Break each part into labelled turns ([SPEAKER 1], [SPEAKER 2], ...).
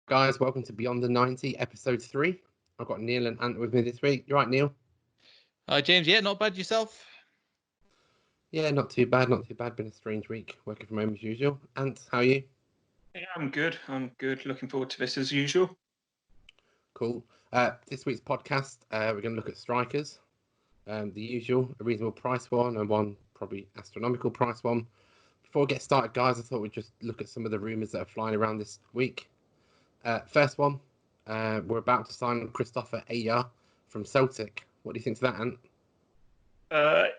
[SPEAKER 1] Guys, welcome to Beyond the 90, episode 3. I've got Neil and Ant with me this week. You right, Neil?
[SPEAKER 2] Hi, James. Yeah, not bad yourself.
[SPEAKER 1] Yeah, not too bad, not too bad. Been a strange week, working from home as usual. Ant, how are you?
[SPEAKER 3] Yeah, I'm good. Looking forward to this as usual.
[SPEAKER 1] Cool. This week's podcast, we're going to look at strikers. The usual, a reasonable price one and one probably astronomical price one. Before we get started, guys, I thought we'd just look at some of the rumours that are flying around this week. First one, we're about to sign Christopher Ajer from Celtic. What do you think to that, Ant?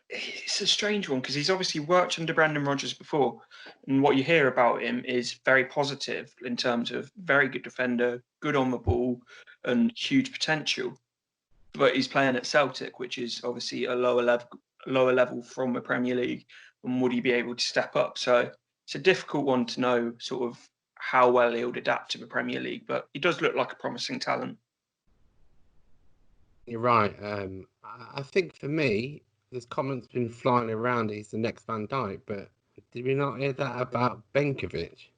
[SPEAKER 3] It's a strange one because he's obviously worked under Brandon Rodgers before, and what you hear about him is very positive in terms of very good defender, good on the ball, and huge potential. But he's playing at Celtic, which is obviously a lower level from the Premier League, and would he be able to step up? So it's a difficult one to know sort of how well he would adapt to the Premier League, but he does look like a promising talent.
[SPEAKER 1] You're right. I think for me, there's comments been flying around. He's the next Van Dijk, but did we not hear that about Benkovic?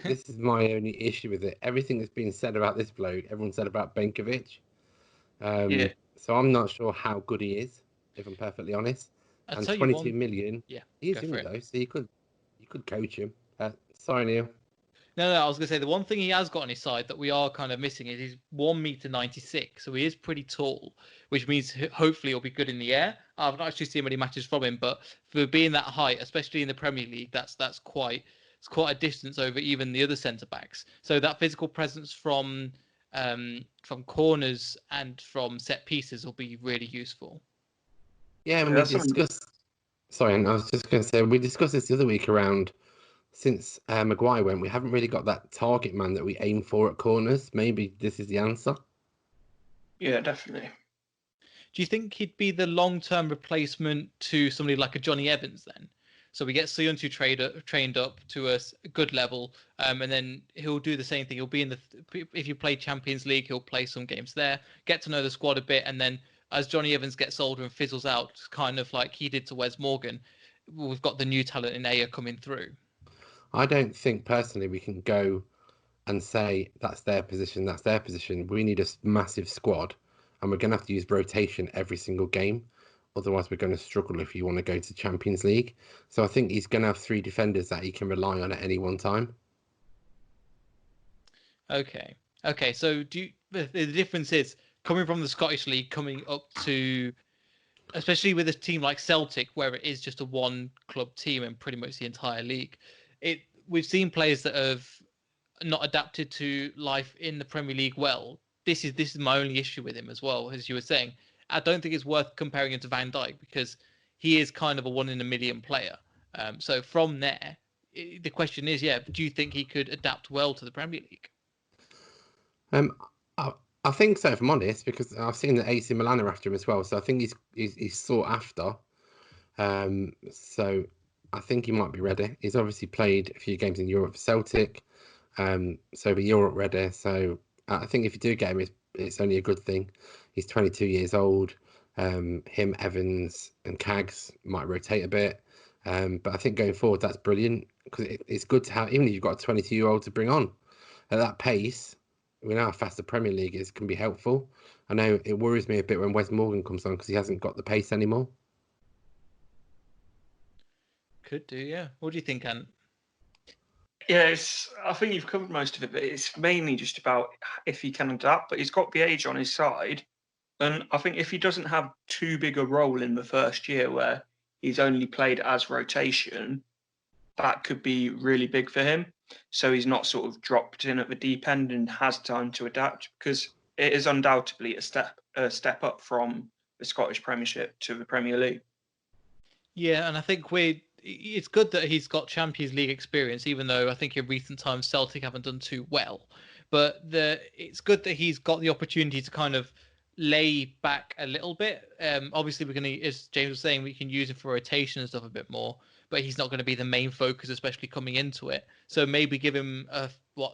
[SPEAKER 1] This is my only issue with it. Everything that's been said about this bloke, everyone said about Benkovic.
[SPEAKER 3] Yeah.
[SPEAKER 1] So I'm not sure how good he is, if I'm perfectly honest.
[SPEAKER 2] I'll
[SPEAKER 1] And
[SPEAKER 2] tell you
[SPEAKER 1] 22
[SPEAKER 2] one.
[SPEAKER 1] million,
[SPEAKER 2] Yeah,
[SPEAKER 1] he is
[SPEAKER 2] go
[SPEAKER 1] in
[SPEAKER 2] for
[SPEAKER 1] it
[SPEAKER 2] it.
[SPEAKER 1] though, so you could coach him. Sorry, Neil.
[SPEAKER 2] No, I was going to say the one thing he has got on his side that we are kind of missing is he's 1 meter 96, so he is pretty tall, which means hopefully he'll be good in the air. I've not actually seen many matches from him, but for being that height, especially in the Premier League, that's quite a distance over even the other centre backs. So that physical presence from corners and from set pieces will be really useful.
[SPEAKER 1] Yeah, and
[SPEAKER 3] Yeah,
[SPEAKER 1] we
[SPEAKER 3] that's something.
[SPEAKER 1] discussed. Sorry, and I was just going to say we discussed this the other week around. Since Maguire went, we haven't really got that target man that we aim for at corners. Maybe this is the answer.
[SPEAKER 3] Yeah, definitely.
[SPEAKER 2] Do you think he'd be the long-term replacement to somebody like a Johnny Evans then? So we get Siontu trained up to a good level, and then he'll do the same thing. He'll be in if you play Champions League, he'll play some games there, get to know the squad a bit, and then as Johnny Evans gets older and fizzles out, kind of like he did to Wes Morgan, we've got the new talent in Ajer coming through.
[SPEAKER 1] I don't think personally we can go and say that's their position, that's their position. We need a massive squad, and we're going to have to use rotation every single game. Otherwise, we're going to struggle if you want to go to Champions League. So I think he's going to have 3 defenders that he can rely on at any one time.
[SPEAKER 2] Okay. So the difference is coming from the Scottish League, coming up to, especially with a team like Celtic, where it is just a one club team and pretty much the entire league. We've seen players that have not adapted to life in the Premier League well. This is my only issue with him as well, as you were saying. I don't think it's worth comparing him to Van Dijk because he is kind of a 1 in a million player. So from there, the question is, do you think he could adapt well to the Premier League?
[SPEAKER 1] I think so, if I'm honest, because I've seen that AC Milan are after him as well. So I think he's sought after. So I think he might be ready. He's obviously played a few games in Europe for Celtic. So the Europe ready. So I think if you do get him, it's only a good thing. He's 22 years old. Him, Evans, and Cags might rotate a bit. But I think going forward, that's brilliant because it's good to have, even if you've got a 22-year-old to bring on at that pace. We know how fast the Premier League is, can be helpful. I know it worries me a bit when Wes Morgan comes on because he hasn't got the pace anymore.
[SPEAKER 2] Could do, yeah. What do you think, Ant?
[SPEAKER 3] Yeah, I think you've covered most of it, but it's mainly just about if he can adapt. But he's got the age on his side, and I think if he doesn't have too big a role in the first year where he's only played as rotation, that could be really big for him. So he's not sort of dropped in at the deep end and has time to adapt because it is undoubtedly a step up from the Scottish Premiership to the Premier League.
[SPEAKER 2] Yeah, and I think it's good that he's got Champions League experience, even though I think in recent times Celtic haven't done too well. But it's good that he's got the opportunity to kind of lay back a little bit. Obviously, we're going to, as James was saying, we can use him for rotation and stuff a bit more, but he's not going to be the main focus, especially coming into it. So maybe give him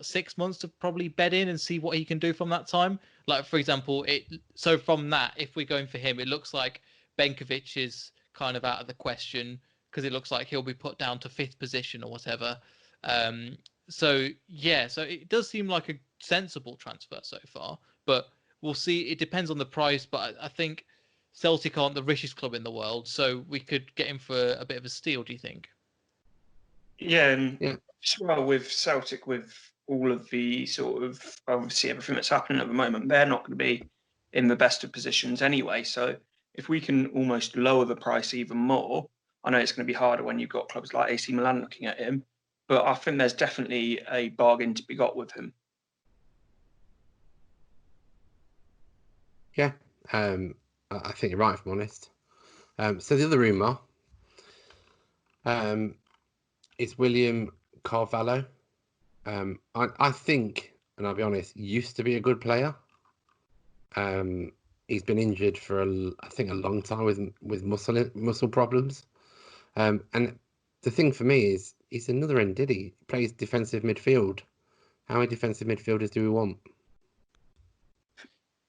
[SPEAKER 2] 6 months to probably bed in and see what he can do from that time. Like, for example, so from that, if we're going for him, it looks like Benkovic is kind of out of the question because it looks like he'll be put down to 5th position or whatever. So it does seem like a sensible transfer so far. But we'll see. It depends on the price. But I think Celtic aren't the richest club in the world, so we could get him for a bit of a steal. Do you think?
[SPEAKER 3] Yeah, and
[SPEAKER 1] Yeah.
[SPEAKER 3] as well with Celtic, with all of the sort of obviously everything that's happening at the moment, they're not going to be in the best of positions anyway. So if we can almost lower the price even more, I know it's going to be harder when you've got clubs like AC Milan looking at him, but I think there's definitely a bargain to be got with him.
[SPEAKER 1] Yeah, I think you're right, if I'm honest. So the other rumour is William Carvalho. I think, and I'll be honest, used to be a good player. He's been injured for I think a long time with muscle problems. And the thing for me is he's another Ndidi. He plays defensive midfield. How many defensive midfielders do we want?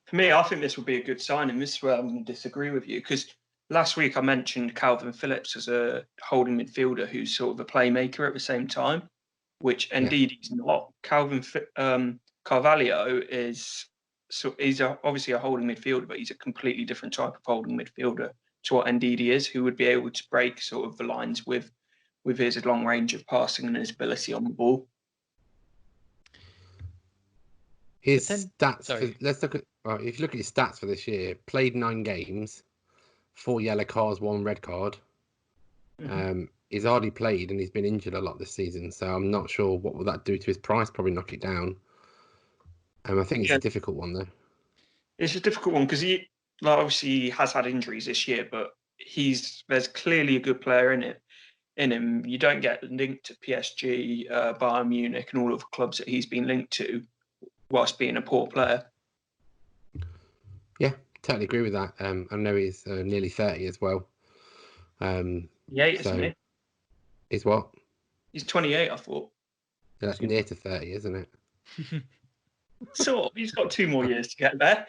[SPEAKER 3] For me, I think this would be a good signing. This is where I'm going to disagree with you, because last week I mentioned Calvin Phillips as a holding midfielder who's sort of a playmaker at the same time, which indeed he's not. Carvalho is obviously a holding midfielder, but he's a completely different type of holding midfielder to what Ndidi is, who would be able to break sort of the lines with his long range of passing and his ability on the ball.
[SPEAKER 1] His stats. Let's look at. If you look at his stats for this year, played 9 games, 4 yellow cards, 1 red card. Mm-hmm. He's hardly played and he's been injured a lot this season, so I'm not sure what will that do to his price. Probably knock it down. I think it's a difficult one though.
[SPEAKER 3] It's a difficult one because he obviously has had injuries this year, but there's clearly a good player in him. You don't get linked to PSG, Bayern Munich, and all of the clubs that he's been linked to whilst being a poor player.
[SPEAKER 1] Yeah, totally agree with that. I know he's nearly 30 as well.
[SPEAKER 3] Isn't he?
[SPEAKER 1] He's what?
[SPEAKER 3] He's 28, I thought.
[SPEAKER 1] That's near to 30, isn't it?
[SPEAKER 3] So he's got 2 more years to get there.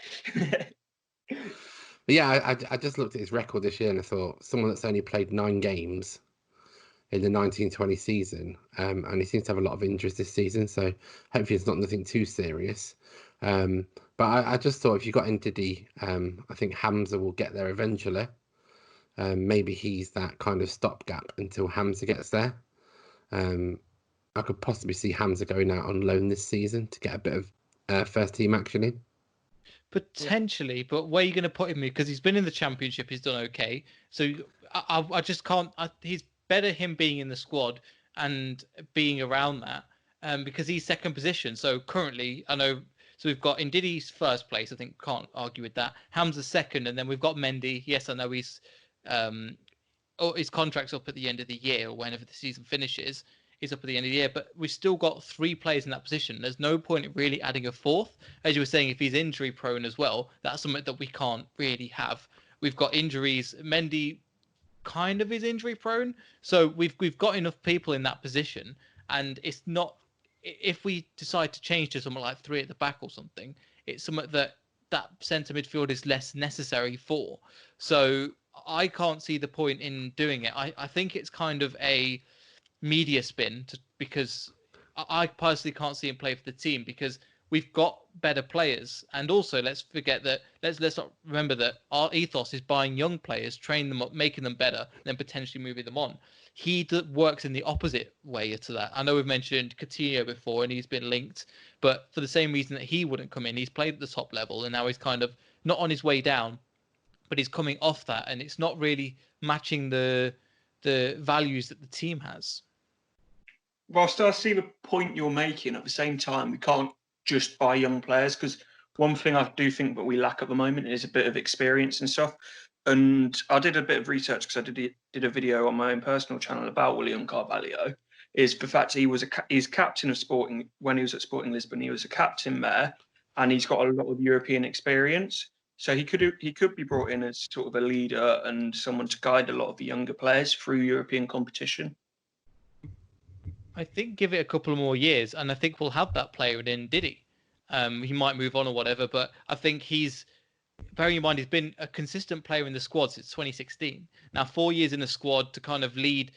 [SPEAKER 1] But yeah, I just looked at his record this year and I thought someone that's only played 9 games in the 1920 season, and he seems to have a lot of injuries this season, so hopefully it's not nothing too serious. But I just thought if you got Ndidi, I think Hamza will get there eventually. Maybe he's that kind of stopgap until Hamza gets there. I could possibly see Hamza going out on loan this season to get a bit of first team action in.
[SPEAKER 2] Potentially, but where are you going to put him? Because he's been in the Championship, he's done okay. So I just can't. He's better him being in the squad and being around that, because he's second position. So currently, I know. So we've got Ndidi's first place. I think can't argue with that. Hamza's second, and then we've got Mendy. Yes, I know his contract's up at the end of the year or whenever the season finishes. Is up at the end of the year, but we've still got 3 players in that position. There's no point in really adding a 4th. As you were saying, if he's injury prone as well, that's something that we can't really have. We've got injuries. Mendy kind of is injury prone, so we've got enough people in that position, and it's not. If we decide to change to something like 3 at the back or something, it's something that centre midfield is less necessary for. So I can't see the point in doing it. I think it's kind of a media spin because I personally can't see him play for the team because we've got better players, and also let's not remember that our ethos is buying young players, training them up, making them better, then potentially moving them on. He works in the opposite way to that. I know we've mentioned Coutinho before and he's been linked, but for the same reason that he wouldn't come in, he's played at the top level and now he's kind of not on his way down, but he's coming off that, and it's not really matching the values that the team has.
[SPEAKER 3] Whilst I see the point you're making, at the same time, we can't just buy young players, because one thing I do think that we lack at the moment is a bit of experience and stuff. And I did a bit of research because I did a video on my own personal channel about William Carvalho. Is the fact he's captain of Sporting when he was at Sporting Lisbon. He was a captain there, and he's got a lot of European experience. So he could be brought in as sort of a leader and someone to guide a lot of the younger players through European competition.
[SPEAKER 2] I think give it a couple more years, and I think we'll have that player in Ndidi. He might move on or whatever, but I think he's bearing in mind he's been a consistent player in the squad since 2016. Now 4 years in the squad to kind of lead.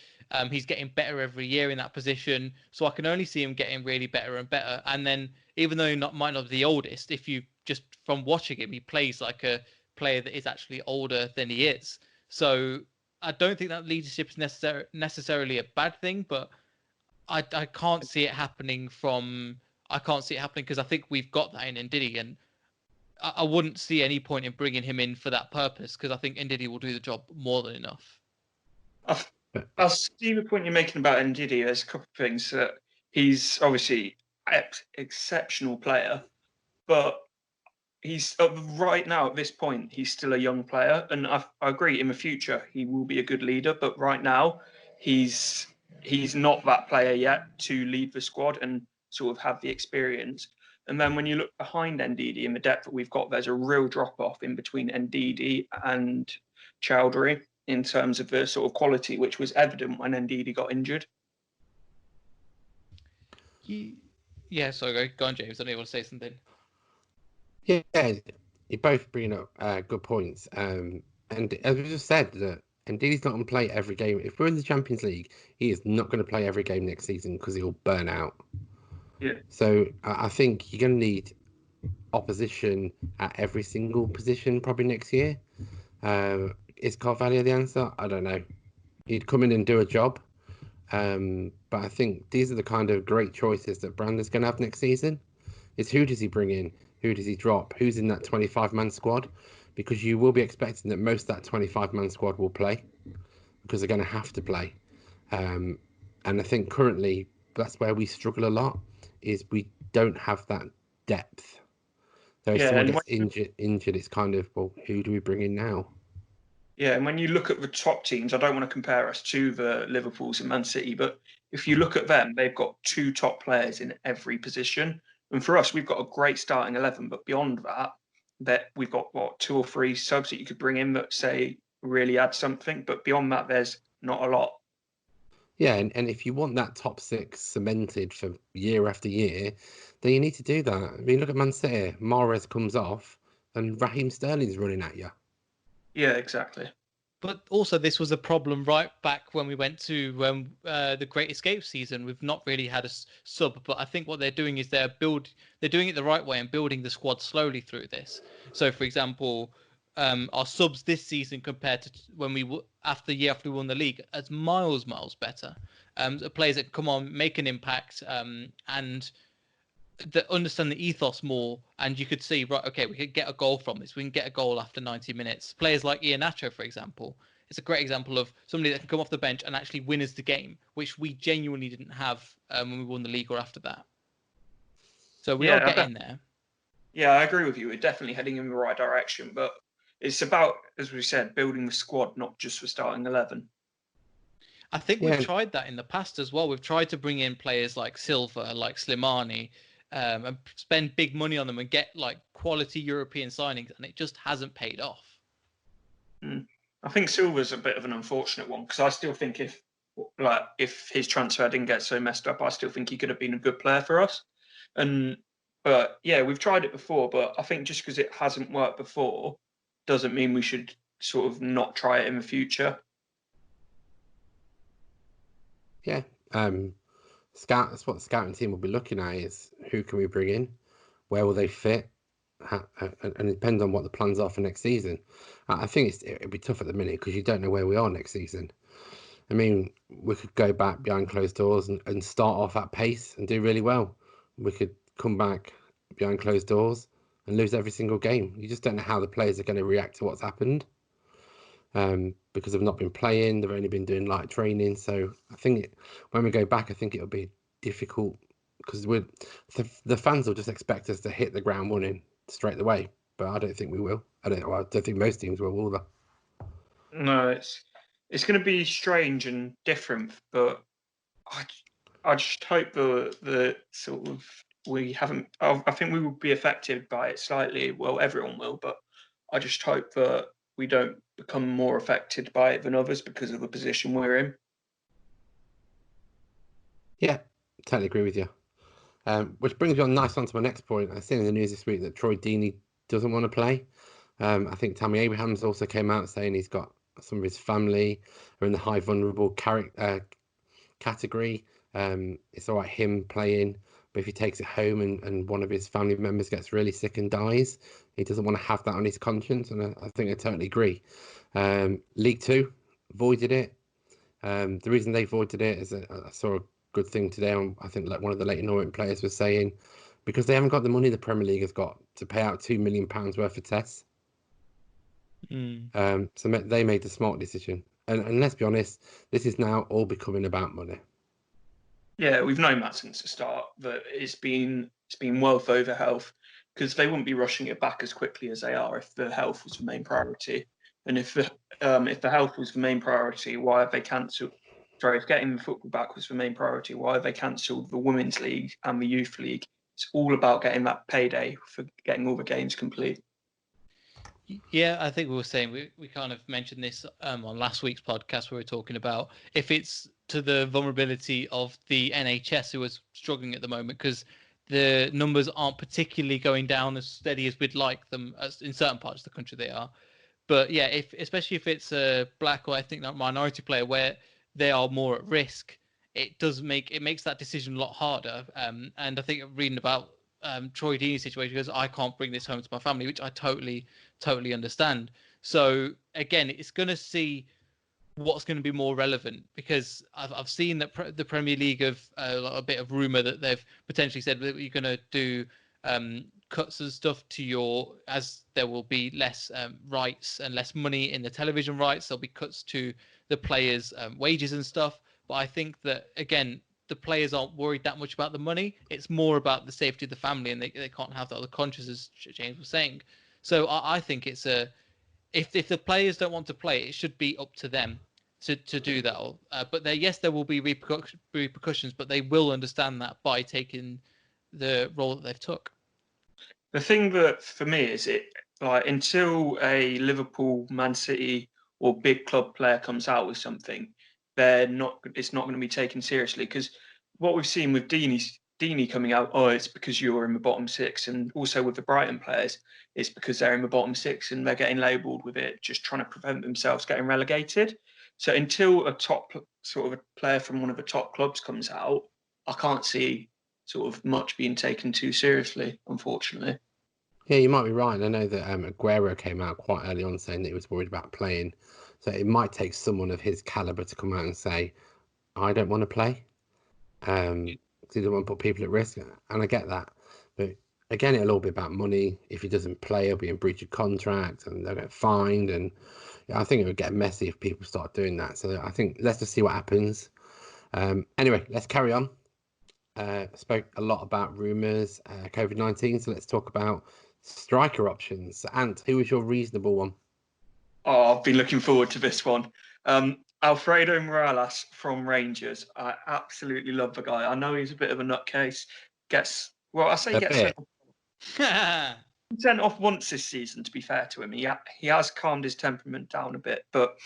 [SPEAKER 2] He's getting better every year in that position, so I can only see him getting really better and better. And then, even though he might not be the oldest, if you just from watching him, he plays like a player that is actually older than he is. So I don't think that leadership is necessarily a bad thing, but I can't see it happening from. I can't see it happening because I think we've got that in Ndidi, and I wouldn't see any point in bringing him in for that purpose because I think Ndidi will do the job more than enough.
[SPEAKER 3] I'll see the point you're making about Ndidi. There's a couple of things that he's obviously exceptional player, but he's right now at this point he's still a young player, and I agree in the future he will be a good leader. But right now he's not that player yet to lead the squad and sort of have the experience. And then when you look behind Ndidi in the depth that we've got, there's a real drop off in between Ndidi and Chowdhury in terms of the sort of quality, which was evident when Ndidi got injured.
[SPEAKER 2] Yeah, sorry, go on, James. I know you want to say something.
[SPEAKER 1] Yeah, you're both bringing up good points. And as we just said, that Ndidi's not going to play every game. If we're in the Champions League, he is not going to play every game next season because he'll burn out.
[SPEAKER 3] Yeah.
[SPEAKER 1] So I think you're going to need opposition at every single position probably next year. Is Carvalho the answer? I don't know. He'd come in and do a job. But I think these are the kind of great choices that Brander's going to have next season. Is who does he bring in? Who does he drop? Who's in that 25-man squad? Because you will be expecting that most of that 25-man squad will play because they're going to have to play. And I think currently that's where we struggle a lot, is we don't have that depth. So if someone gets injured, it's kind of, well, who do we bring in now?
[SPEAKER 3] Yeah, and when you look at the top teams, I don't want to compare us to the Liverpools and Man City, but if you look at them, they've got 2 top players in every position. And for us, we've got a great starting 11, but beyond that we've got, 2 or 3 subs that you could bring in that, say, really add something. But beyond that, there's not a lot.
[SPEAKER 1] Yeah, and if you want that top 6 cemented for year after year, then you need to do that. I mean, look at Man City. Mahrez comes off and Raheem Sterling's running at you.
[SPEAKER 3] Yeah, exactly.
[SPEAKER 2] But also, this was a problem right back when we went to the Great Escape season. We've not really had a sub, but I think what they're doing is they're doing it the right way and building the squad slowly through this. So, for example, our subs this season compared to when after the year after we won the league, is miles better. The players that come on, make an impact, and that understand the ethos more, and you could see, right, okay, we could get a goal from this. We can get a goal after 90 minutes. Players like Iheanacho, for example, it's a great example of somebody that can come off the bench and actually win us the game, which we genuinely didn't have when we won the league or after that. So we are getting there.
[SPEAKER 3] Yeah, I agree with you. We're definitely heading in the right direction, but it's about, as we said, building the squad, not just for starting 11.
[SPEAKER 2] I think we've tried that in the past as well. We've tried to bring in players like Silva, like Slimani, and spend big money on them and get like quality European signings, and it just hasn't paid off.
[SPEAKER 3] I think Silva's a bit of an unfortunate one because I still think if his transfer didn't get so messed up, I still think he could have been a good player for us. But yeah, we've tried it before, but I think just because it hasn't worked before doesn't mean we should sort of not try it in the future.
[SPEAKER 1] Yeah. That's what the scouting team will be looking at, is who can we bring in, where will they fit, and it depends on what the plans are for next season. I think it'll be tough at the minute because you don't know where we are next season. I mean, we could go back behind closed doors and start off at pace and do really well. We could come back behind closed doors and lose every single game. You just don't know how the players are going to react to what's happened. Because they've not been playing, they've only been doing light training. So I think when we go back, I think it'll be difficult because the fans will just expect us to hit the ground running straight away. But I don't think we will. I don't think most teams will they?
[SPEAKER 3] No, it's going to be strange and different, but I just hope the sort of we haven't. I think we will be affected by it slightly. Well, everyone will, but I just hope that we don't become more affected by it than others because of the position we're in.
[SPEAKER 1] Yeah, totally agree with you. Which brings me on to my next point. I've seen in the news this week that Troy Deeney doesn't want to play. I think Tammy Abrahams also came out saying he's got some of his family are in the high vulnerable category. It's all right him playing, but if he takes it home and one of his family members gets really sick and dies, he doesn't want to have that on his conscience. And I think I totally agree. League Two voided it. The reason they voided it is I saw a good thing today. I think like one of the Leyton Orient players was saying, because they haven't got the money the Premier League has got to pay out £2 million worth of tests. So they made the smart decision. And let's be honest, this is now all becoming about money.
[SPEAKER 3] Yeah, we've known that since the start, that it's been wealth over health, because they wouldn't be rushing it back as quickly as they are if the health was the main priority. And if the health was the main priority, why have they cancelled? Sorry, if getting the football back was the main priority, why have they cancelled the Women's League and the Youth League? It's all about getting that payday for getting all the games complete.
[SPEAKER 2] Yeah, I think we were saying we kind of mentioned this on last week's podcast where we were talking about if it's to the vulnerability of the NHS who is struggling at the moment because the numbers aren't particularly going down as steady as we'd like them, as in certain parts of the country they are. But yeah, especially if it's a black or ethnic minority player where they are more at risk, it makes that decision a lot harder. And I think reading about Troy Deeney's situation because I can't bring this home to my family, which I totally understand. So again, it's going to see what's going to be more relevant because I've seen that the Premier League have a bit of rumor that they've potentially said that you're going to do cuts and stuff to as there will be less rights and less money in the television rights. There'll be cuts to the players' wages and stuff. But I think that again, the players aren't worried that much about the money. It's more about the safety of the family, and they can't have that other conscience, as James was saying. So I think it's if the players don't want to play, it should be up to them to do that. But there will be repercussions, but they will understand that by taking the role that they've took.
[SPEAKER 3] The thing that for me is until a Liverpool, Man City, or big club player comes out with something, it's not going to be taken seriously because what we've seen with Deeney coming out, it's because you're in the bottom six, and also with the Brighton players, it's because they're in the bottom six and they're getting labelled with it, just trying to prevent themselves getting relegated. So until a top sort of a player from one of the top clubs comes out, I can't see sort of much being taken too seriously, unfortunately.
[SPEAKER 1] Yeah, you might be right. I know that Aguero came out quite early on saying that he was worried about playing. So it might take someone of his caliber to come out and say, I don't want to play. Because he doesn't want to put people at risk. And I get that. But again, it'll all be about money. If he doesn't play, he'll be in breach of contract and they'll get fined. And I think it would get messy if people start doing that. So I think let's just see what happens. Anyway, let's carry on. Spoke a lot about rumours, COVID-19. So let's talk about striker options. Ant, who was your reasonable one?
[SPEAKER 3] Oh, I've been looking forward to this one. Alfredo Morales from Rangers. I absolutely love the guy. I know he's a bit of a nutcase. Gets sent off once this season, to be fair to him. He has calmed his temperament down a bit. But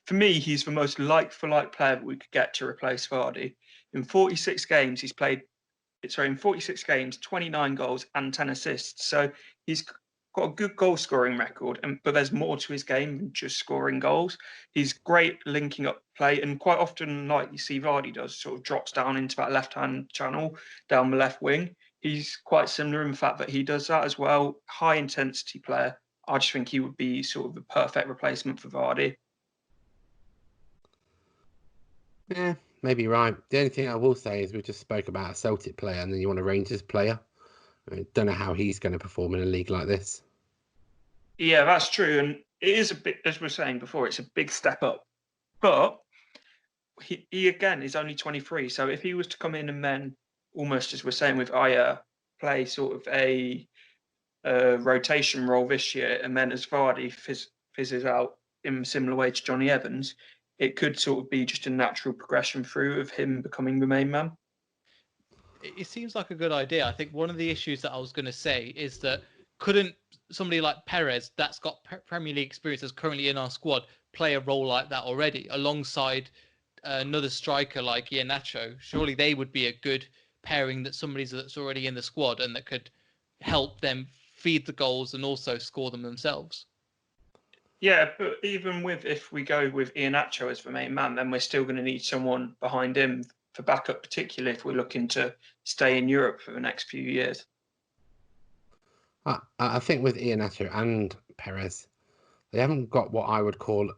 [SPEAKER 3] for me, he's the most like-for-like player that we could get to replace Vardy. In 46 games, in 46 games, 29 goals and 10 assists. So he's got a good goal scoring record, but there's more to his game than just scoring goals. He's great linking up play, and quite often, like you see Vardy does, sort of drops down into that left-hand channel down the left wing. He's quite similar in the fact that he does that as well. High intensity player. I just think he would be sort of the perfect replacement for Vardy.
[SPEAKER 1] Yeah, maybe right. The only thing I will say is we just spoke about a Celtic player and then you want a Rangers player. I don't know how he's going to perform in a league like this.
[SPEAKER 3] Yeah, that's true. And it is a bit, as we were saying before, it's a big step up. But he again is only 23. So if he was to come in and then, almost as we're saying with Ajer, play sort of a rotation role this year, and then as Vardy fizzes out in a similar way to Johnny Evans, it could sort of be just a natural progression through of him becoming the main man.
[SPEAKER 2] It seems like a good idea. I think one of the issues that I was going to say is that couldn't somebody like Perez, that's got Premier League experience, that's currently in our squad, play a role like that already alongside another striker like Iheanacho? Surely they would be a good pairing that's already in the squad and that could help them feed the goals and also score them themselves.
[SPEAKER 3] Yeah, but even if we go with Iheanacho as the main man, then we're still going to need someone behind him for backup, particularly if we're looking to stay in Europe for the next few years.
[SPEAKER 1] I think with Iheanacho and Perez, they haven't got what I would call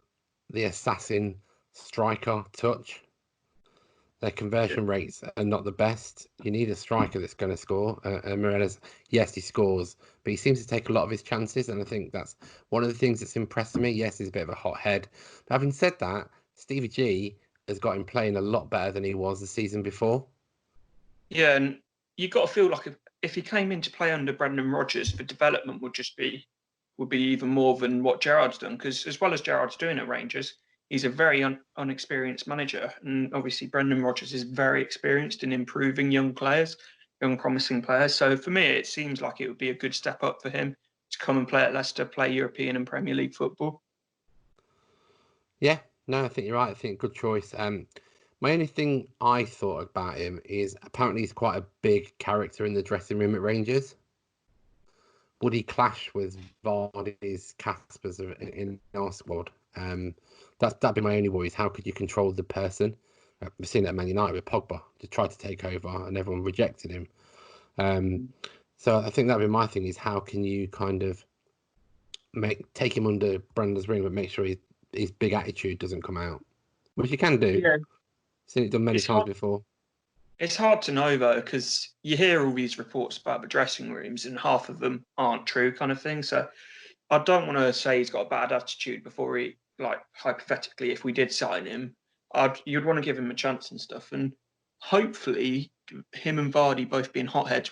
[SPEAKER 1] the assassin striker touch. Their conversion rates are not the best. You need a striker that's going to score. Morales, yes, he scores, but he seems to take a lot of his chances, and I think that's one of the things that's impressed me. Yes, he's a bit of a hothead. But having said that, Stevie G has got him playing a lot better than he was the season before.
[SPEAKER 3] Yeah, and you got to feel like if he came in to play under Brendan Rodgers, the development would be even more than what Gerrard's done. Because as well as Gerrard's doing at Rangers, he's a very unexperienced manager, and obviously Brendan Rodgers is very experienced in improving young players, young promising players. So for me, it seems like it would be a good step up for him to come and play at Leicester, play European and Premier League football.
[SPEAKER 1] Yeah, no, I think you're right. I think good choice. My only thing I thought about him is apparently he's quite a big character in the dressing room at Rangers. Would he clash with Vardy's Caspers in our squad? That'd be my only worry. Is how could you control the person? We've seen that at Man United with Pogba. Just tried to take over and everyone rejected him. So I think that'd be my thing: is how can you kind of take him under Brendan's wing, but make sure his big attitude doesn't come out, which you can do.
[SPEAKER 3] Yeah,
[SPEAKER 1] Seen it done many times before.
[SPEAKER 3] It's hard to know though, because you hear all these reports about the dressing rooms, and half of them aren't true, kind of thing. So I don't want to say he's got a bad attitude before he, like, hypothetically, if we did sign him, you'd want to give him a chance and stuff. And hopefully, him and Vardy both being hotheads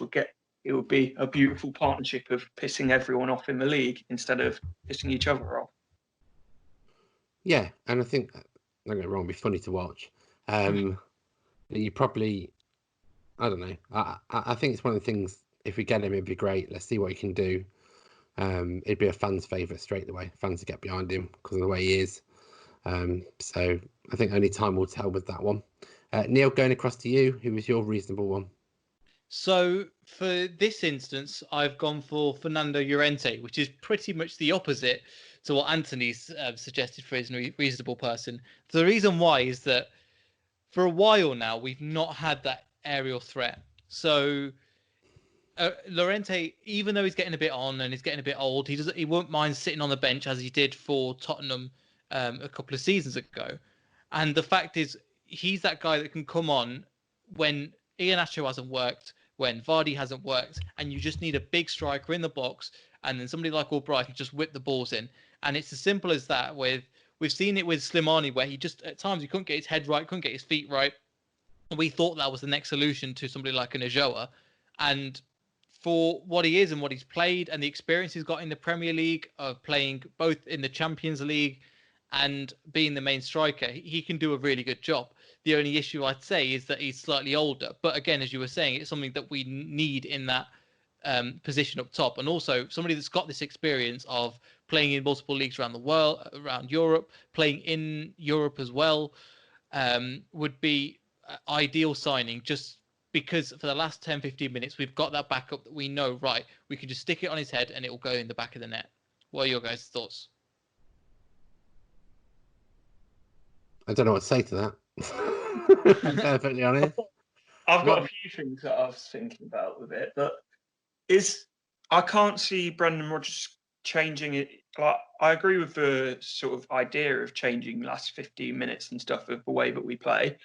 [SPEAKER 3] it would be a beautiful partnership of pissing everyone off in the league instead of pissing each other off.
[SPEAKER 1] Yeah, and I think, don't get me wrong, it'd be funny to watch. You probably, I don't know. I think it's one of the things. If we get him, it'd be great. Let's see what he can do. It'd be a fan's favourite straight away. Fans to get behind him because of the way he is. So I think only time will tell with that one. Neel, going across to you. Who was your reasonable one?
[SPEAKER 2] So for this instance, I've gone for Fernando Llorente, which is pretty much the opposite to what Anthony's suggested for his reasonable person. The reason why is that for a while now, we've not had that aerial threat. So Llorente, even though he's getting a bit on and he's getting a bit old, he won't mind sitting on the bench as he did for Tottenham a couple of seasons ago. And the fact is, he's that guy that can come on when Iheanacho hasn't worked, when Vardy hasn't worked, and you just need a big striker in the box, and then somebody like Albright can just whip the balls in. And it's as simple as that. We've seen it with Slimani, where he just at times he couldn't get his head right, couldn't get his feet right. And we thought that was the next solution to somebody like an Ajoa. And for what he is and what he's played and the experience he's got in the Premier League of playing both in the Champions League and being the main striker, he can do a really good job. The only issue I'd say is that he's slightly older. But again, as you were saying, it's something that we need in that position up top. And also somebody that's got this experience of playing in multiple leagues around the world, around Europe, playing in Europe as well, would be ideal signing, just because for the last 10, 15 minutes, we've got that backup that we know, right, we can just stick it on his head and it will go in the back of the net. What are your guys' thoughts?
[SPEAKER 1] I don't know what to say to that. To be perfectly honest.
[SPEAKER 3] I've got a few things that I was thinking about with it, but I can't see Brendan Rodgers changing it. Like, I agree with the sort of idea of changing last 15 minutes and stuff of the way that we play,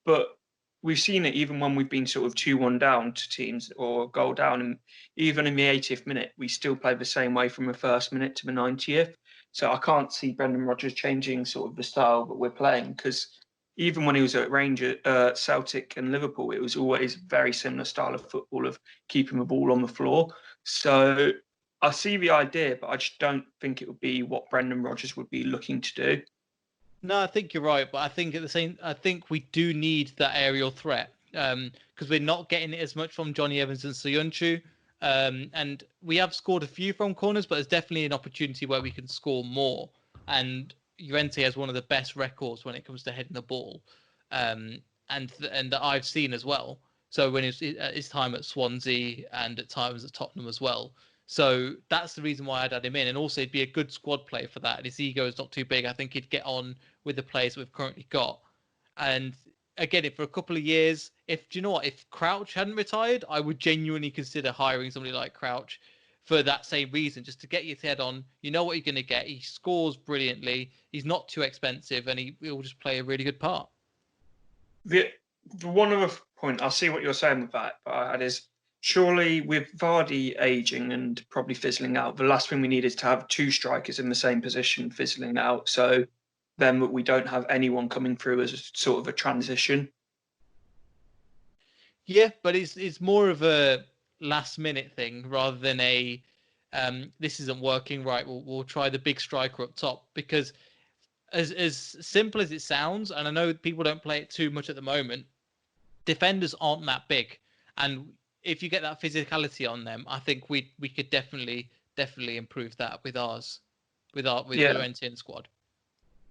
[SPEAKER 3] but we've seen it even when we've been sort of 2-1 down to teams or goal down, and even in the 80th minute, we still play the same way from the first minute to the 90th. So I can't see Brendan Rodgers changing sort of the style that we're playing, because even when he was at Rangers, Celtic and Liverpool, it was always very similar style of football of keeping the ball on the floor. So I see the idea, but I just don't think it would be what Brendan Rodgers would be looking to do.
[SPEAKER 2] No, I think you're right, but I think we do need that aerial threat because we're not getting it as much from Johnny Evans and Soyuncu. And we have scored a few from corners, but there's definitely an opportunity where we can score more. And Llorente has one of the best records when it comes to heading the ball, and that I've seen as well. So when his time at Swansea and at times at Tottenham as well. So that's the reason why I'd add him in. And also, he'd be a good squad player for that. And his ego is not too big. I think he'd get on with the players we've currently got. And again, if for a couple of years, do you know what? If Crouch hadn't retired, I would genuinely consider hiring somebody like Crouch for that same reason, just to get your head on. You know what you're going to get. He scores brilliantly. He's not too expensive, and he'll just play a really good part.
[SPEAKER 3] The one other point, I see what you're saying with that, but I had is surely with Vardy aging and probably fizzling out, the last thing we need is to have two strikers in the same position fizzling out. So then we don't have anyone coming through as a sort of a transition.
[SPEAKER 2] Yeah, but it's more of a last minute thing rather than a this isn't working right. We'll try the big striker up top, because as simple as it sounds, and I know people don't play it too much at the moment, defenders aren't that big, and if you get that physicality on them, I think we could definitely improve that with Llorente squad.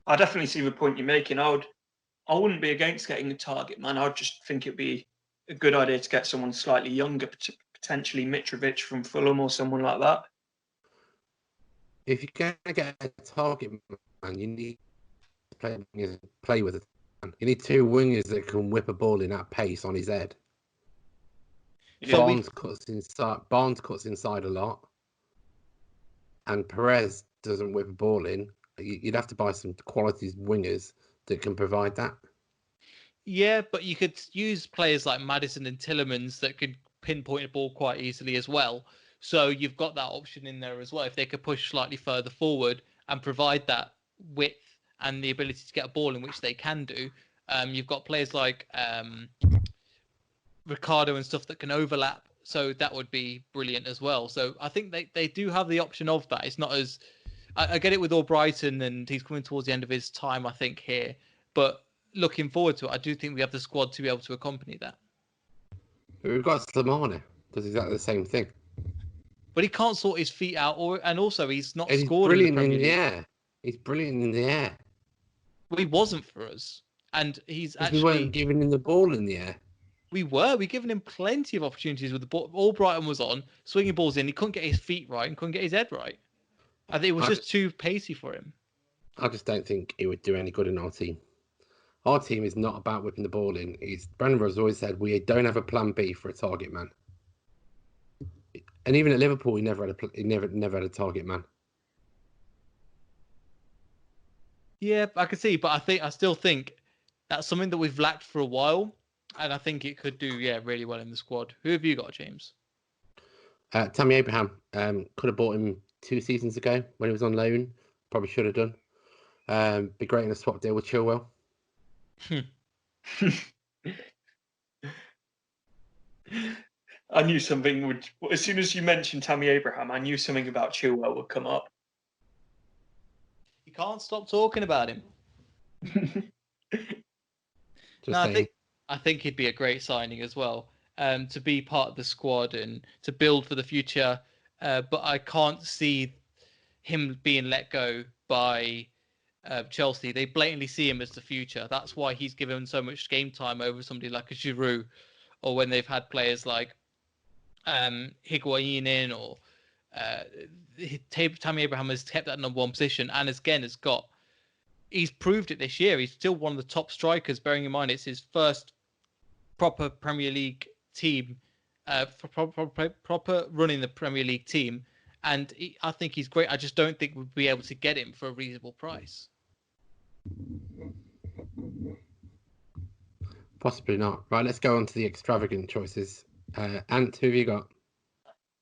[SPEAKER 3] I definitely see the point you're making. I wouldn't be against getting a target man. I'd just think it'd be a good idea to get someone slightly younger, potentially Mitrovic from Fulham or someone like that.
[SPEAKER 1] If you're going to get a target man, you need to play with it. You need two wingers that can whip a ball in at pace on his head.
[SPEAKER 3] Yeah.
[SPEAKER 1] Barnes cuts inside a lot, and Perez doesn't whip a ball in. You'd have to buy some quality wingers that can provide that.
[SPEAKER 2] Yeah, but you could use players like Maddison and Tielemans that could pinpoint a ball quite easily as well. So you've got that option in there as well. If they could push slightly further forward and provide that width and the ability to get a ball in, which they can do, you've got players like Ricardo and stuff that can overlap. So that would be brilliant as well. So I think they do have the option of that. It's not as... I get it with Albrighton, and he's coming towards the end of his time, I think, here. But looking forward to it, I do think we have the squad to be able to accompany that.
[SPEAKER 1] We've got Slimani, does exactly the same thing.
[SPEAKER 2] But he can't sort his feet out, and also he's not
[SPEAKER 1] He's
[SPEAKER 2] scored
[SPEAKER 1] brilliant
[SPEAKER 2] in the Premier
[SPEAKER 1] in the
[SPEAKER 2] League.
[SPEAKER 1] air. He's brilliant in the air.
[SPEAKER 2] Well, he wasn't for us, and he's actually...
[SPEAKER 1] We weren't giving him the ball in the air.
[SPEAKER 2] We given him plenty of opportunities with the ball. Albrighton was on, swinging balls in. He couldn't get his feet right and couldn't get his head right. I think it was just too pacey for him.
[SPEAKER 1] I just don't think it would do any good in our team. Our team is not about whipping the ball in. Brendan Rodgers always said we don't have a plan B for a target man. And even at Liverpool, he never had a target man.
[SPEAKER 2] Yeah, I can see, but I still think that's something that we've lacked for a while, and I think it could do really well in the squad. Who have you got, James?
[SPEAKER 1] Tammy Abraham. Could have bought him 2 seasons ago when he was on loan. Probably should have done. Be great in a swap deal with Chilwell.
[SPEAKER 3] I knew something would... As soon as you mentioned Tammy Abraham, I knew something about Chilwell would come up.
[SPEAKER 2] You can't stop talking about him. I think he'd be a great signing as well, to be part of the squad and to build for the future. But I can't see him being let go by Chelsea. They blatantly see him as the future. That's why he's given so much game time over somebody like a Giroud, or when they've had players like Higuain in, or Tammy Abraham has kept that number 1 position, and again he's proved it this year. He's still one of the top strikers, bearing in mind it's his first proper Premier League team, proper running the Premier League team, and I think he's great. I just don't think we'd be able to get him for a reasonable price.
[SPEAKER 1] Possibly not. Right, let's go on to the extravagant choices. Ant, who have you got?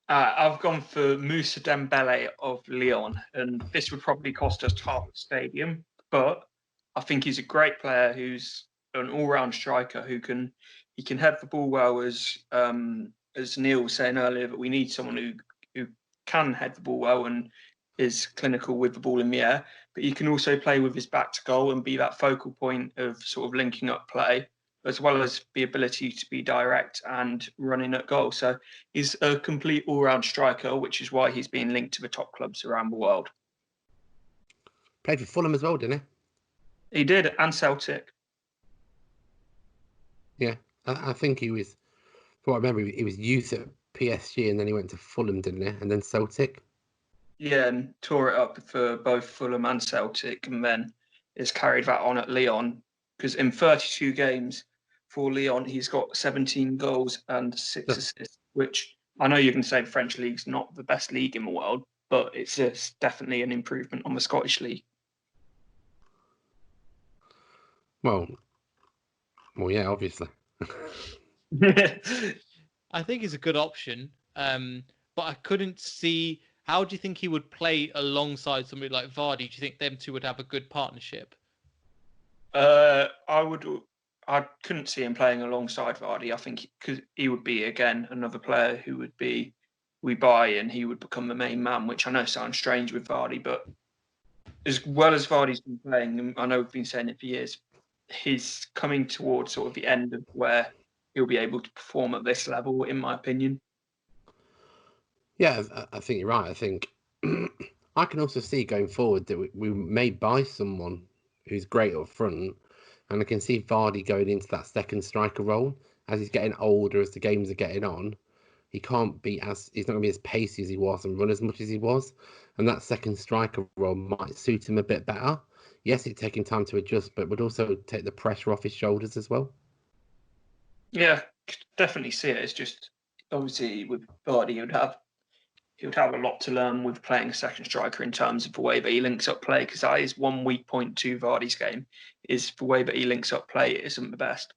[SPEAKER 3] I've gone for Moussa Dembele of Lyon, and this would probably cost us half the stadium, but I think he's a great player who's an all-round striker who can head the ball well, as Neel was saying earlier, that we need someone who can head the ball well and is clinical with the ball in the air, but he can also play with his back to goal and be that focal point of sort of linking up play, as well as the ability to be direct and running at goal. So he's a complete all-round striker, which is why he's being linked to the top clubs around the world.
[SPEAKER 1] Played for Fulham as well, didn't he?
[SPEAKER 3] He did, and Celtic.
[SPEAKER 1] Yeah, I think he was, from what I remember, he was youth at PSG and then he went to Fulham, didn't he? And then Celtic.
[SPEAKER 3] Yeah, and tore it up for both Fulham and Celtic, and then has carried that on at Lyon. Because in 32 games for Lyon, he's got 17 goals and 6 assists, which I know you can say the French league's not the best league in the world, but it's definitely an improvement on the Scottish league.
[SPEAKER 1] Well, yeah, obviously.
[SPEAKER 2] I think he's a good option, but I couldn't see. How do you think he would play alongside somebody like Vardy? Do you think them two would have a good partnership?
[SPEAKER 3] I couldn't see him playing alongside Vardy. I think because he would be again another player who would be we buy and he would become the main man, which I know sounds strange with Vardy, but as well as Vardy's been playing, and I know we've been saying it for years, he's coming towards sort of the end of where he'll be able to perform at this level, in my opinion.
[SPEAKER 1] Yeah, I think you're right. I think I can also see going forward that we may buy someone who's great up front, and I can see Vardy going into that second striker role as he's getting older, as the games are getting on. He's not going to be as pacey as he was and run as much as he was, and that second striker role might suit him a bit better. Yes, it'd take him time to adjust, but would also take the pressure off his shoulders as well.
[SPEAKER 3] Yeah, definitely see it. It's just obviously with Vardy, he would have a lot to learn with playing a second striker in terms of the way that he links up play, because that is one weak point to Vardy's game, is the way that he links up play isn't the best.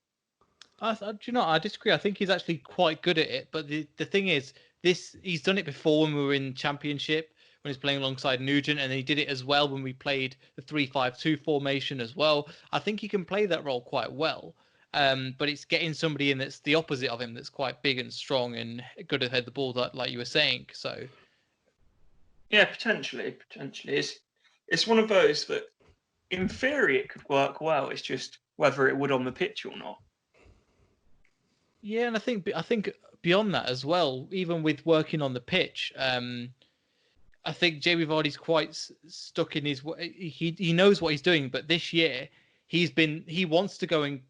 [SPEAKER 2] Do you know, I disagree. I think he's actually quite good at it. But the thing is, he's done it before when we were in Championship, when he's playing alongside Nugent, and then he did it as well when we played the 3-5-2 formation as well. I think he can play that role quite well. But it's getting somebody in that's the opposite of him, that's quite big and strong and good at head the ball, like you were saying. So,
[SPEAKER 3] yeah, potentially, it's one of those that, in theory, it could work well. It's just whether it would on the pitch or not.
[SPEAKER 2] Yeah, and I think beyond that as well, even with working on the pitch, I think Jamie Vardy's quite stuck in his. He knows what he's doing, but this year he wants to go and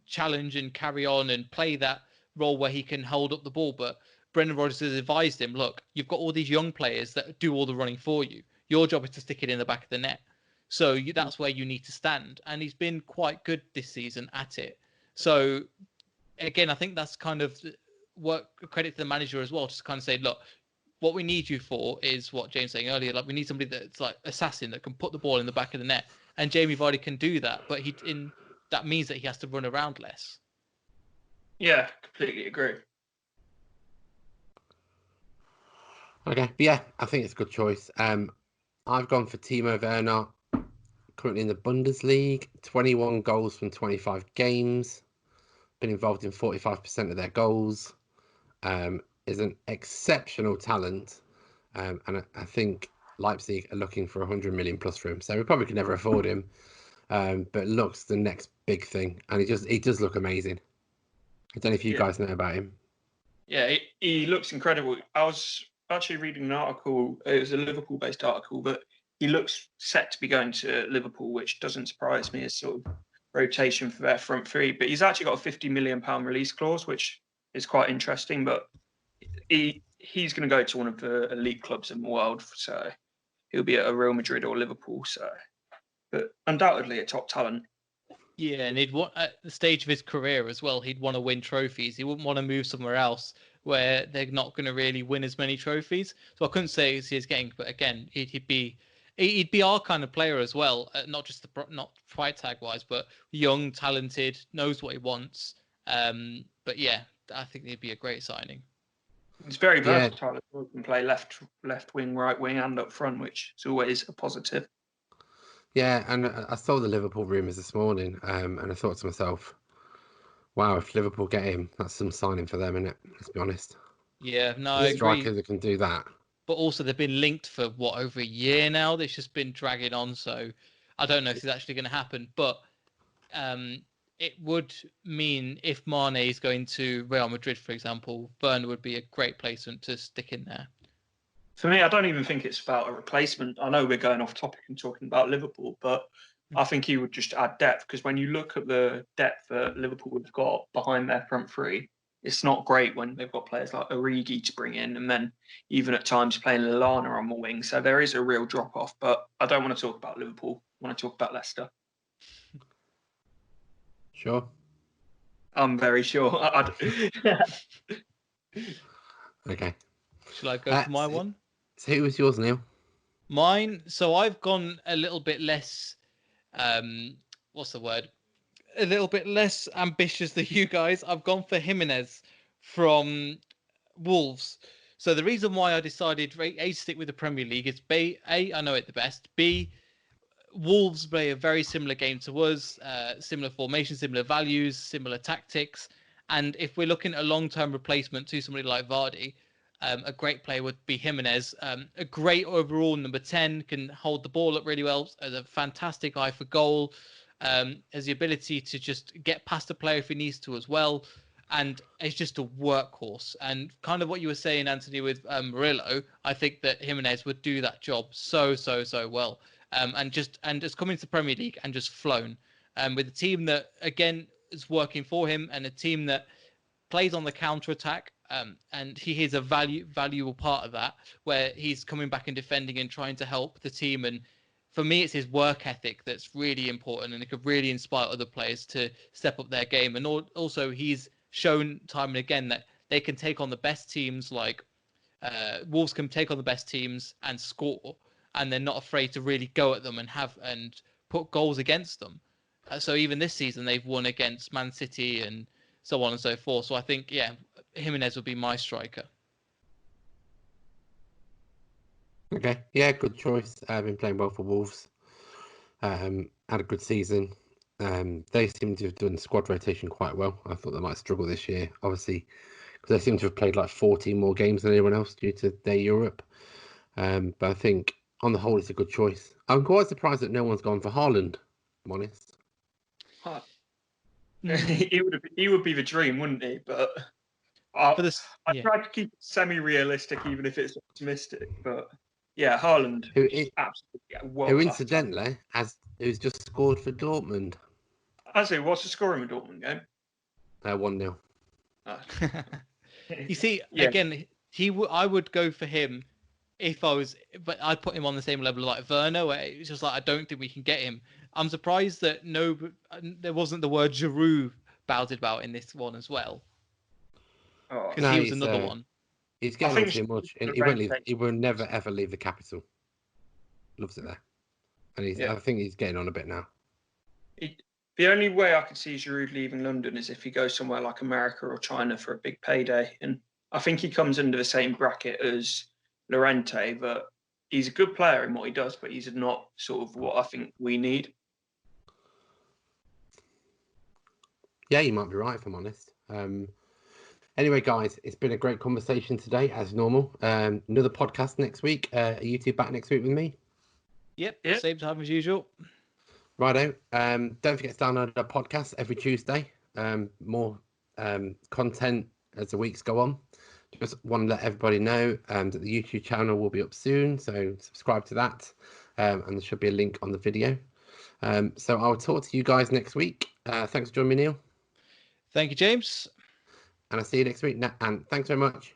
[SPEAKER 2] challenge and carry on and play that role where he can hold up the ball. But Brendan Rodgers has advised him, look, you've got all these young players that do all the running for you. Your job is to stick it in the back of the net. So that's where you need to stand. And he's been quite good this season at it. So again, I think that's kind of credit to the manager as well, just to kind of say, look, what we need you for is what James was saying earlier. Like, we need somebody that's like assassin that can put the ball in the back of the net, and Jamie Vardy can do that. But that means that he has to run around less.
[SPEAKER 3] Yeah, completely agree.
[SPEAKER 1] Okay, but yeah, I think it's a good choice. I've gone for Timo Werner, currently in the Bundesliga, 21 goals from 25 games, been involved in 45% of their goals, is an exceptional talent, and I think Leipzig are looking for 100 million plus for him, so we probably could never afford him, but looks the next big thing, and he does look amazing. I don't know if you guys know about him.
[SPEAKER 3] Yeah, he looks incredible. I was actually reading an article, it was a Liverpool-based article, but he looks set to be going to Liverpool, which doesn't surprise me as sort of rotation for their front three. But he's actually got a £50 million release clause, which is quite interesting. But he's going to go to one of the elite clubs in the world, so he'll be at a Real Madrid or Liverpool. So, but undoubtedly a top talent.
[SPEAKER 2] Yeah, and he'd want at the stage of his career as well, he'd want to win trophies. He wouldn't want to move somewhere else where they're not going to really win as many trophies. So I couldn't say he's getting, but again, he'd be our kind of player as well. Not just not price tag wise, but young, talented, knows what he wants. But yeah, I think he'd be a great signing.
[SPEAKER 3] He's very versatile. He can play left wing, right wing, and up front, which is always a positive.
[SPEAKER 1] Yeah, and I saw the Liverpool rumours this morning, and I thought to myself, wow, if Liverpool get him, that's some signing for them, isn't it? Let's be honest.
[SPEAKER 2] Yeah, no, I agree.
[SPEAKER 1] Striker that can do that.
[SPEAKER 2] But also, they've been linked for over a year now. It's just been dragging on, so I don't know if it's actually going to happen. But it would mean if Mane is going to Real Madrid, for example, Werner would be a great placement to stick in there.
[SPEAKER 3] For me, I don't even think it's about a replacement. I know we're going off topic and talking about Liverpool, but I think he would just add depth, because when you look at the depth that Liverpool have got behind their front three, it's not great when they've got players like Origi to bring in, and then even at times playing Lallana on the wing. So there is a real drop off. But I don't want to talk about Liverpool. I want to talk about Leicester.
[SPEAKER 1] Sure.
[SPEAKER 3] I'm very sure.
[SPEAKER 1] Okay.
[SPEAKER 2] Shall I go for my one?
[SPEAKER 1] So who was yours, Neil?
[SPEAKER 2] Mine. So I've gone a little bit less. What's the word? A little bit less ambitious than you guys. I've gone for Jimenez from Wolves. So the reason why I decided A to stick with the Premier League is A, I know it the best. B, Wolves play a very similar game to us, similar formation, similar values, similar tactics. And if we're looking at a long-term replacement to somebody like Vardy, a great player would be Jimenez. A great overall number 10, can hold the ball up really well, has a fantastic eye for goal, has the ability to just get past the player if he needs to as well. And it's just a workhorse. And kind of what you were saying, Anthony, with Murillo, I think that Jimenez would do that job so well. And has come into the Premier League and just flown. With a team that, again, is working for him and a team that plays on the counter-attack. And he is a valuable part of that, where he's coming back and defending and trying to help the team. And for me, it's his work ethic that's really important, and it could really inspire other players to step up their game. And also, he's shown time and again that they can take on the best teams, like Wolves can take on the best teams and score, and they're not afraid to really go at them and put goals against them. So even this season, they've won against Man City and so on and so forth. So I think, yeah, Jimenez would be my striker.
[SPEAKER 1] Okay, yeah, good choice. Been playing well for Wolves. Had a good season. They seem to have done squad rotation quite well. I thought they might struggle this year, obviously, because they seem to have played like 14 more games than anyone else due to their Europe. But I think on the whole, it's a good choice. I'm quite surprised that no one's gone for Haaland, if I'm honest.
[SPEAKER 3] He would be the dream, wouldn't he? But I tried to keep it semi-realistic, even if it's optimistic. But yeah, Haaland,
[SPEAKER 1] who incidentally who's just scored for Dortmund.
[SPEAKER 3] I say, what's the score in the Dortmund game?
[SPEAKER 1] 1-0.
[SPEAKER 2] You see, again, I would go for him if I was, but I'd put him on the same level like Werner, where it's just like I don't think we can get him. I'm surprised that there wasn't the word Giroud bouted about in this one as well, because he was another one.
[SPEAKER 1] He's getting on too much, and he will never ever leave the capital. Loves it there, and I think he's getting on a bit now.
[SPEAKER 3] The only way I could see Giroud leaving London is if he goes somewhere like America or China for a big payday, and I think he comes under the same bracket as Llorente, but he's a good player in what he does, but he's not sort of what I think we need.
[SPEAKER 1] Yeah, you might be right, if I'm honest. Anyway, guys, it's been a great conversation today, as normal. Another podcast next week. Are you two back next week with me?
[SPEAKER 2] Yep. Same time as usual.
[SPEAKER 1] Righto. Don't forget to download our podcast every Tuesday. More content as the weeks go on. Just want to let everybody know that the YouTube channel will be up soon, so subscribe to that, and there should be a link on the video. So I'll talk to you guys next week. Thanks for joining me, Neil.
[SPEAKER 2] Thank you, James.
[SPEAKER 1] And I'll see you next week. And thanks very much.